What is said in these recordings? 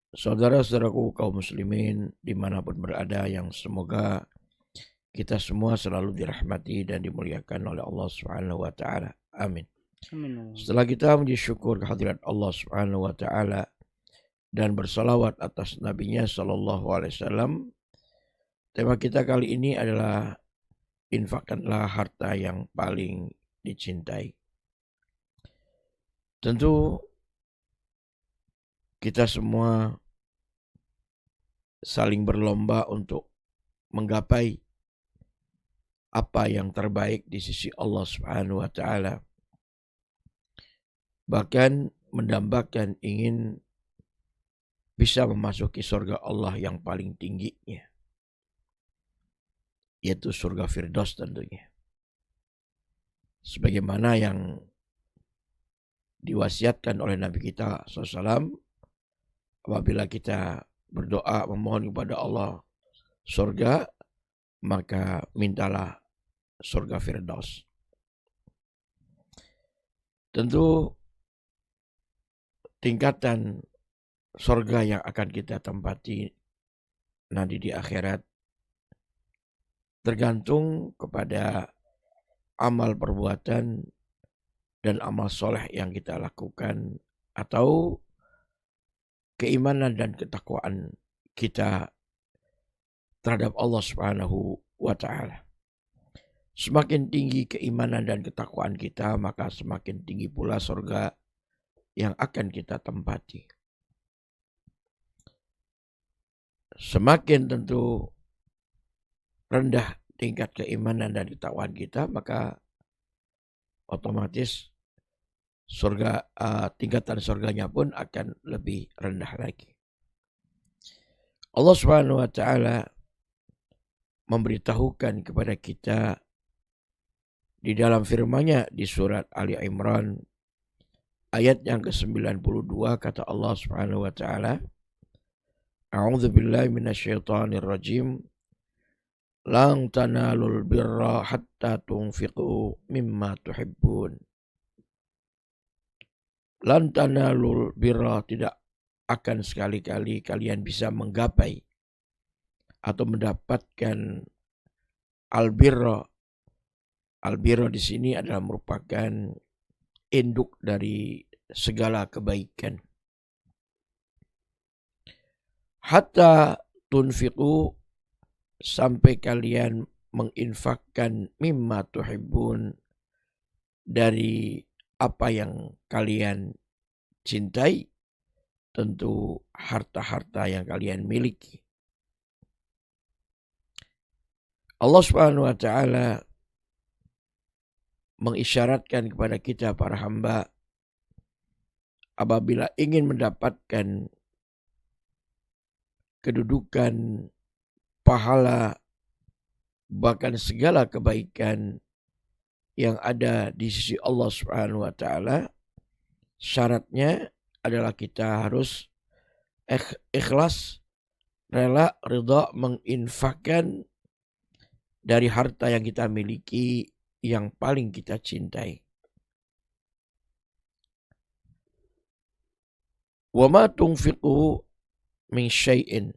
Saudara-saudaraku kaum muslimin dimanapun berada, yang semoga kita semua selalu dirahmati dan dimuliakan oleh Allah Subhanahu wa taala. Amin. Amin. Setelah kita menguji syukur kehadirat Allah Subhanahu wa taala dan bersalawat atas nabinya sallallahu alaihi wasallam, tema kita kali ini adalah infakkanlah harta yang paling dicintai. Tentu kita semua saling berlomba untuk menggapai apa yang terbaik di sisi Allah Subhanahu wa taala. Bahkan mendambakan ingin bisa memasuki surga Allah yang paling tingginya, yaitu surga Firdaus tentunya. Sebagaimana yang diwasiatkan oleh Nabi kita SAW, apabila kita berdoa memohon kepada Allah surga, maka mintalah surga Firdaus. Tentu tingkatan surga yang akan kita tempati nanti di akhirat tergantung kepada amal perbuatan dan amal soleh yang kita lakukan, atau keimanan dan ketakwaan kita terhadap Allah Subhanahu wa taala. Semakin tinggi keimanan dan ketakwaan kita, maka semakin tinggi pula surga yang akan kita tempati. Semakin tentu rendah tingkat keimanan dan ketakwaan kita, maka otomatis tingkatan surganya pun akan lebih rendah lagi. Allah Subhanahu wa taala memberitahukan kepada kita di dalam firman-Nya di surat Ali Imran ayat yang ke-92, kata Allah Subhanahu wa taala, A'udzu billahi minasyaitonir rajim. Lan tanalul birra hatta tunfiqu mimma tuhibbun. Lan tanalul birra, tidak akan sekali-kali kalian bisa menggapai atau mendapatkan albirra. Albirra di sini adalah merupakan induk dari segala kebaikan. Hatta tunfiqu, sampai kalian menginfakkan mimma tuhibbun, dari apa yang kalian cintai, tentu harta-harta yang kalian miliki. Allah Subhanahu wa taala mengisyaratkan kepada kita para hamba, apabila ingin mendapatkan kedudukan, pahala, bahkan segala kebaikan yang ada di sisi Allah Subhanahu wa taala, syaratnya adalah kita harus ikhlas, rela, ridha menginfakkan dari harta yang kita miliki yang paling kita cintai. Wa ma tunfiqu min syai'in.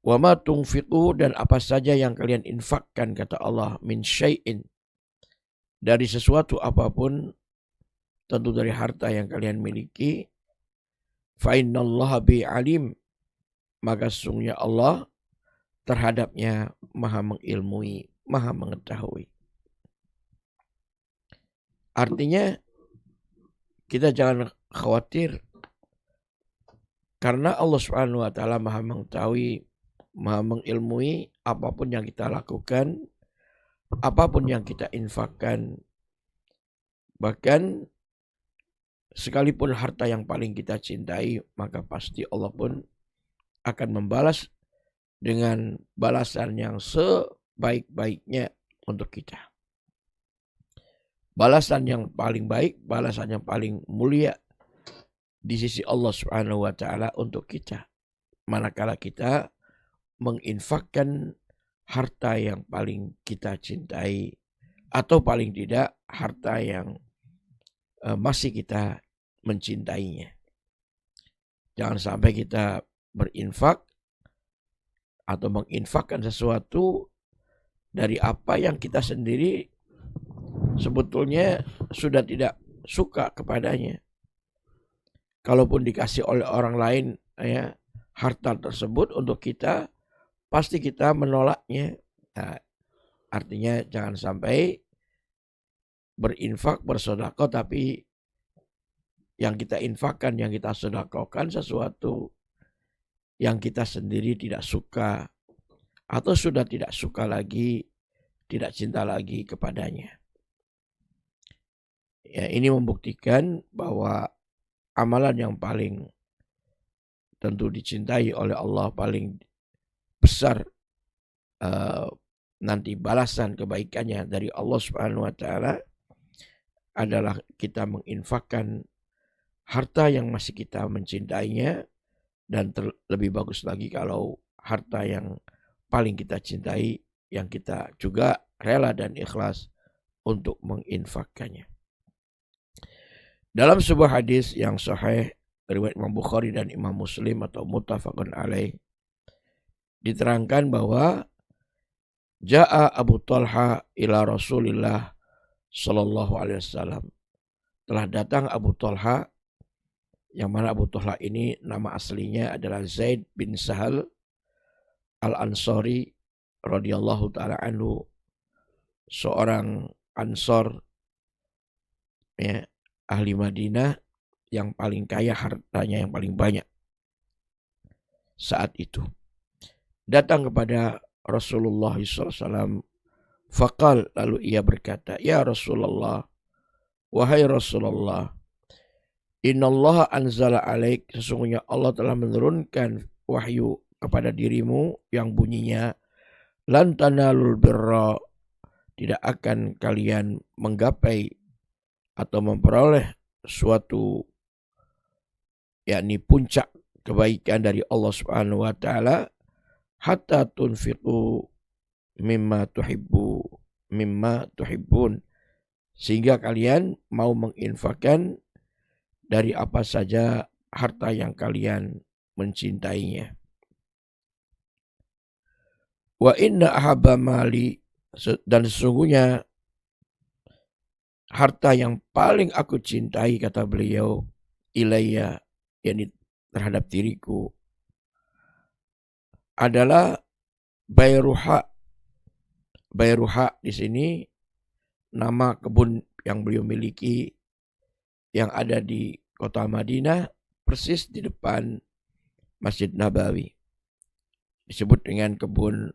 Wa ma tunfiqu, dan apa saja yang kalian infakkan, kata Allah, min syai'in, dari sesuatu apapun, tentu dari harta yang kalian miliki, fa innallaha bi alim, maka sesungguhnya Allah terhadapnya maha mengilmui, maha mengetahui. Artinya kita jangan khawatir, karena Allah Subhanahu wa taala maha mengetahui, maha mengilmui apapun yang kita lakukan, apapun yang kita infakkan. Bahkan sekalipun harta yang paling kita cintai, maka pasti Allah pun akan membalas dengan balasan yang sebaik-baiknya untuk kita. Balasan yang paling baik, balasan yang paling mulia di sisi Allah Subhanahu wa taala untuk kita, manakala kita menginfakkan harta yang paling kita cintai, atau paling tidak harta yang masih kita mencintainya. Jangan sampai kita berinfak atau menginfakkan sesuatu dari apa yang kita sendiri sebetulnya sudah tidak suka kepadanya. Kalaupun dikasih oleh orang lain ya harta tersebut untuk kita, pasti kita menolaknya. Nah, artinya jangan sampai berinfak, bersedekah, tapi yang kita infakkan, yang kita sedekahkan sesuatu yang kita sendiri tidak suka atau sudah tidak suka lagi, tidak cinta lagi kepadanya. Ya, ini membuktikan bahwa amalan yang paling tentu dicintai oleh Allah, paling besar nanti balasan kebaikannya dari Allah Subhanahu wa taala adalah kita menginfakkan harta yang masih kita mencintainya, dan lebih bagus lagi kalau harta yang paling kita cintai yang kita juga rela dan ikhlas untuk menginfakkannya. Dalam sebuah hadis yang sahih riwayat Imam Bukhari dan Imam Muslim atau muttafaqun alaih, diterangkan bahwa Ja'a Abu Talha ila Rasulillah sallallahu alaihi wasallam. Telah datang Abu Talha, yang mana Abu Talha ini nama aslinya adalah Zaid bin Sahal Al-Ansari radhiyallahu taala anhu, seorang Ansor ya, ahli Madinah yang paling kaya, hartanya yang paling banyak saat itu. Datang kepada Rasulullah SAW. Faqal, lalu ia berkata, ya Rasulullah, wahai Rasulullah, innallaha anzala alaik, sesungguhnya Allah telah menurunkan wahyu kepada dirimu yang bunyinya, lan tanalul birra, tidak akan kalian menggapai atau memperoleh suatu yakni puncak kebaikan dari Allah Subhanahu wa taala hatta tunfiqu mimma tuhibbun, sehingga kalian mau menginfakkan dari apa saja harta yang kalian mencintainya. Wa inna ahabba mali, dan sesungguhnya harta yang paling aku cintai, kata beliau, ilayya, yakni terhadap diriku, adalah Bayruha. Bayruha di sini nama kebun yang beliau miliki yang ada di kota Madinah, persis di depan Masjid Nabawi. Disebut dengan kebun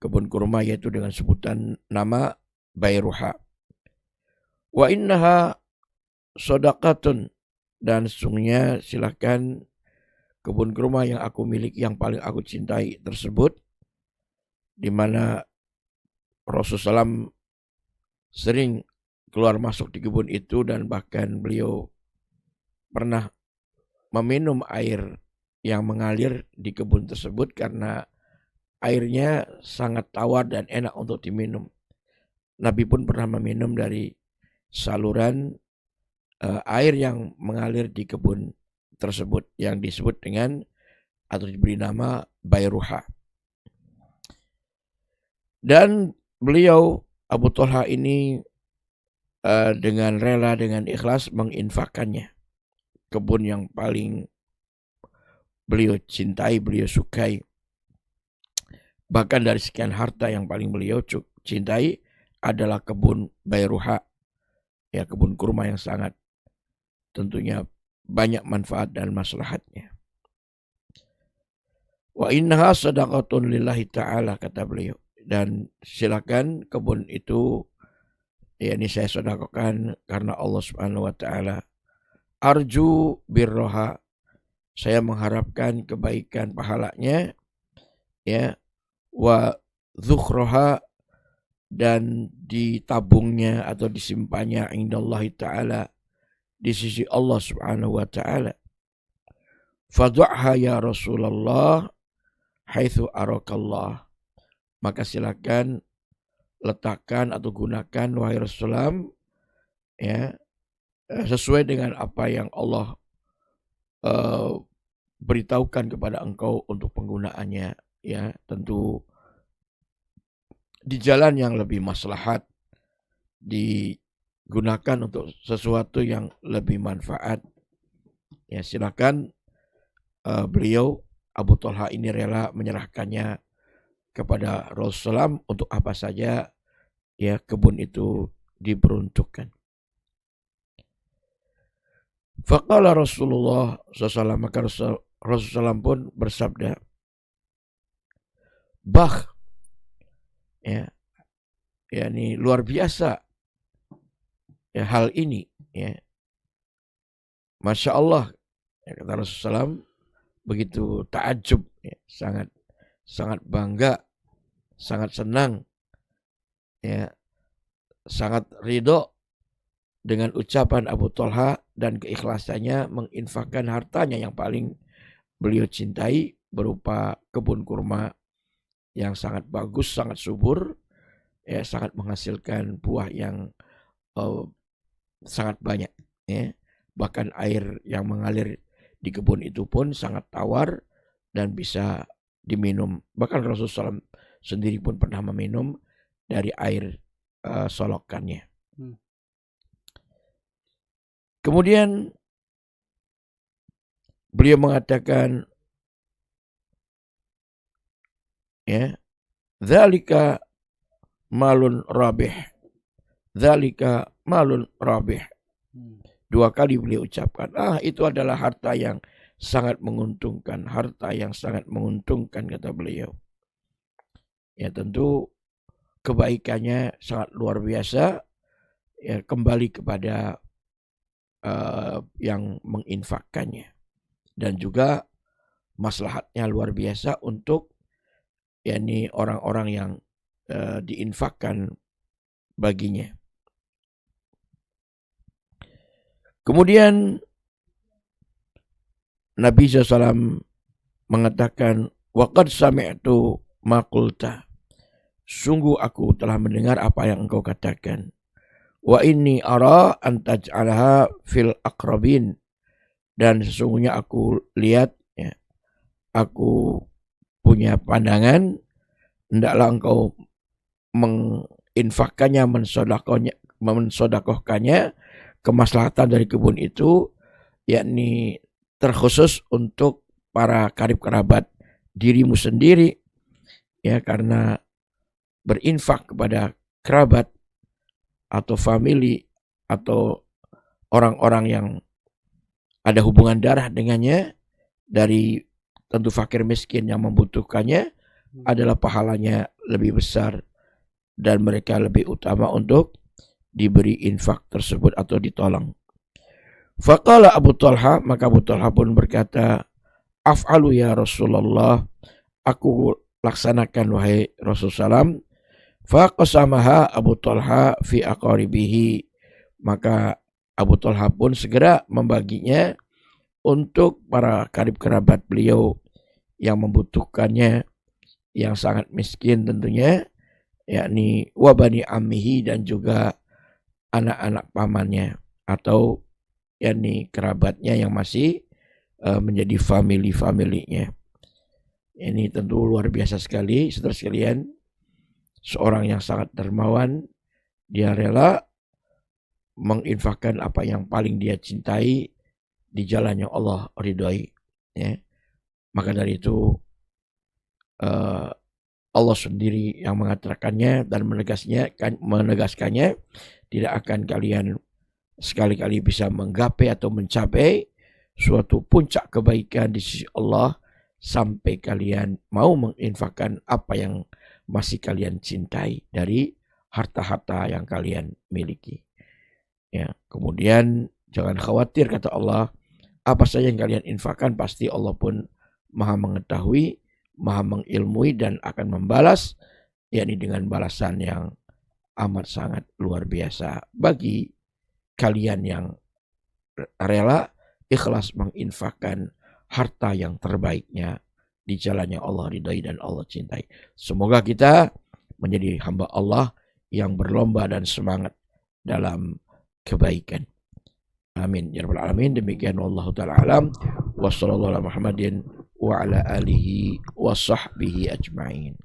kurma, yaitu dengan sebutan nama Bayruha. Wa innaha shadaqatun, dan sesungguhnya silakan kebun kurma yang aku miliki, yang paling aku cintai tersebut, di mana Rasulullah SAW sering keluar masuk di kebun itu, dan bahkan beliau pernah meminum air yang mengalir di kebun tersebut karena airnya sangat tawar dan enak untuk diminum. Nabi pun pernah meminum dari saluran air yang mengalir di kebun tersebut yang disebut dengan atau diberi nama Bayruha. Dan beliau Abu Talha ini dengan rela, dengan ikhlas menginfakkannya. Kebun yang paling beliau cintai, beliau sukai. Bahkan dari sekian harta yang paling beliau cintai adalah kebun Bayruha. Ya, kebun kurma yang sangat tentunya banyak manfaat dan maslahatnya. Wa innaha sadaqatun lillahi ta'ala, kata beliau. Dan silakan kebun itu, ya ini saya sedekahkan karena Allah Subhanahu wa taala. Arju birroha, saya mengharapkan kebaikan pahalanya, ya, wa zukhroha, dan ditabungnya atau disimpannya indallahi ta'ala, di sisi Allah Subhanahu wa ta'ala. Fadhu'ha ya Rasulullah haitsu arakallah, maka silakan letakkan atau gunakan wahai Rasulullah, ya, sesuai dengan apa yang Allah beritahukan kepada engkau untuk penggunaannya, ya tentu di jalan yang lebih maslahat, digunakan untuk sesuatu yang lebih manfaat. Ya silakan beliau Abu Thalha ini rela menyerahkannya kepada Rasulullah SAW untuk apa saja ya kebun itu diperuntukkan. Faqala Rasulullah SAW, maka Rasulullah pun bersabda, bah, ya ini luar biasa ya hal ini, ya Masya Allah, ya, kata Rasulullah SAW, begitu takjub, ya, sangat bangga, sangat senang, ya sangat ridho dengan ucapan Abu Thalha dan keikhlasannya menginfakkan hartanya yang paling beliau cintai berupa kebun kurma yang sangat bagus, sangat subur, ya sangat menghasilkan buah yang sangat banyak, ya. Bahkan air yang mengalir di kebun itu pun sangat tawar dan bisa diminum. Bahkan Rasulullah SAW sendiri pun pernah meminum dari air solokannya. Kemudian beliau mengatakan, ya, dzalika malun rabih. Dzalika malun rabih. 2 kali beliau ucapkan, itu adalah harta yang sangat menguntungkan, harta yang sangat menguntungkan, kata beliau. Ya tentu kebaikannya sangat luar biasa, ya kembali kepada yang menginfakkannya, dan juga maslahatnya luar biasa untuk yakni orang-orang yang diinfakkan baginya. Kemudian Nabi SAW mengatakan, waqad sami'tu ma qulta, sungguh aku telah mendengar apa yang engkau katakan. Wa inni ara an taj'alaha fil aqrabin, dan sesungguhnya aku lihat, ya, aku punya pandangan, hendaklah engkau menginfakkannya, mensodakohkannya, kemaslahatan dari kebun itu, yakni terkhusus untuk para karib kerabat dirimu sendiri, ya karena berinfak kepada kerabat atau family atau orang-orang yang ada hubungan darah dengannya dari tentu fakir miskin yang membutuhkannya adalah pahalanya lebih besar dan mereka lebih utama untuk diberi infak tersebut atau ditolong. Faqala Abu Thalha, maka Abu Thalha pun berkata, af'alu ya Rasulullah, aku laksanakan wahai Rasulullah. Faqasamaha Abu Thalha fi aqaribihi, maka Abu Thalha pun segera membaginya untuk para karib kerabat beliau yang membutuhkannya, yang sangat miskin tentunya, yakni wabani ammihi, dan juga anak-anak pamannya atau yakni kerabatnya yang masih menjadi family-nya. Ini tentu luar biasa sekali, saudara sekalian. Seorang yang sangat dermawan, dia rela menginfakkan apa yang paling dia cintai di jalan yang Allah ridhoi, ya. Maka dari itu Allah sendiri yang mengatakannya dan menegaskannya, tidak akan kalian sekali-kali bisa menggapai atau mencapai suatu puncak kebaikan di sisi Allah sampai kalian mau menginfakkan apa yang masih kalian cintai dari harta-harta yang kalian miliki. Ya, kemudian jangan khawatir, kata Allah, apa saja yang kalian infakkan pasti Allah pun Maha mengetahui, Maha mengilmui, dan akan membalas, yakni dengan balasan yang amat sangat luar biasa bagi kalian yang rela ikhlas menginfakkan harta yang terbaiknya di jalannya Allah ridhai dan Allah cintai. Semoga kita menjadi hamba Allah yang berlomba dan semangat dalam kebaikan. Amin ya rabbal alamin. Demikian wallahu taala alam. Wassallallahu ala Muhammadin wa ala alihi wa sahbihi ajma'in.